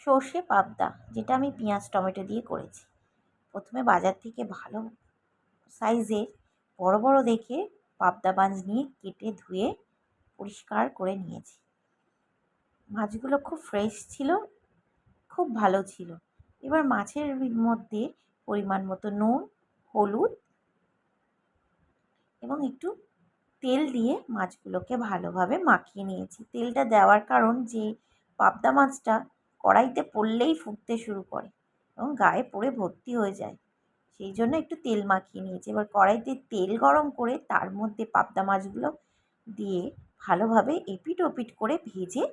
সর্ষে পাবদা, যেটা আমি পেঁয়াজ টমেটো দিয়ে করেছি। প্রথমে বাজার থেকে ভালো সাইজের বড় বড় দেখে পাবদা মাছ নিয়ে কেটে ধুয়ে পরিষ্কার করে নিয়েছি। মাছগুলো খুব ফ্রেশ ছিল, খুব ভালো ছিল। এবার মাছের মধ্যে পরিমাণ মতো নুন, হলুদ এবং একটু তেল দিয়ে মাছগুলোকে ভালোভাবে মাখিয়ে নিয়েছি। তেলটা দেওয়ার কারণ যে পাবদা মাছটা কড়াইতে পড়লেই ফুটতে শুরু করে এবং গায়ে পড়ে ভর্তি হয়ে যায়, সেই জন্য একটু তেল মাখিয়ে নিয়েছি। এবার কড়াইতে তেল গরম করে তার মধ্যে পাবদা মাছগুলো দিয়ে ভালোভাবে এপিট ওপিট করে ভেজে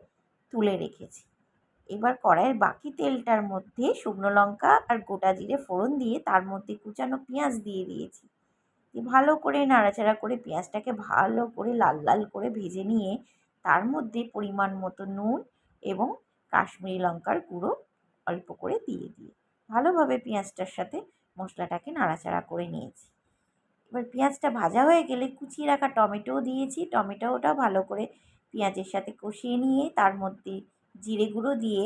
তুলে রেখেছি। এবার কড়াইয়ের বাকি তেলটার মধ্যে শুকনো লঙ্কা আর গোটা জিরে ফোড়ন দিয়ে তার মধ্যে কুচানো পেঁয়াজ দিয়ে দিয়েছি। ভালো করে নাড়াচাড়া করে পেঁয়াজটাকে ভালো করে লাল লাল করে ভেজে নিয়ে তার মধ্যে পরিমাণ মতো নুন এবং কাশ্মীরি লঙ্কার গুঁড়ো অল্প করে দিয়ে ভালোভাবে পেঁয়াজটার সাথে মশলাটাকে নাড়াচাড়া করে নিয়েছি। এবার পেঁয়াজটা ভাজা হয়ে গেলে কুচিয়ে রাখা টমেটোও দিয়েছি। টমেটোটাও ভালো করে পেঁয়াজের সাথে কষিয়ে নিয়ে তার মধ্যে জিরে গুঁড়ো দিয়ে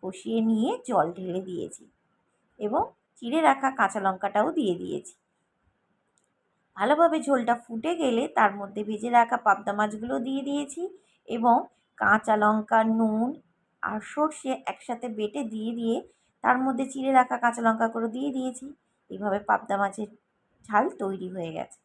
কষিয়ে নিয়ে জল ঢেলে দিয়েছি এবং চিড়ে রাখা কাঁচা লঙ্কাটাও দিয়ে দিয়েছি। ভালোভাবে ঝোলটা ফুটে গেলে তার মধ্যে ভেজে রাখা পাবদা মাছগুলো দিয়ে দিয়েছি এবং কাঁচা লঙ্কা, নুন আর সর্ষে একসাথে বেটে দিয়ে তার মধ্যে চিড়ে রাখা কাঁচা লঙ্কাগুলো দিয়ে দিয়েছি। এইভাবে পাবদা মাছের ঝাল তৈরি হয়ে গেছে।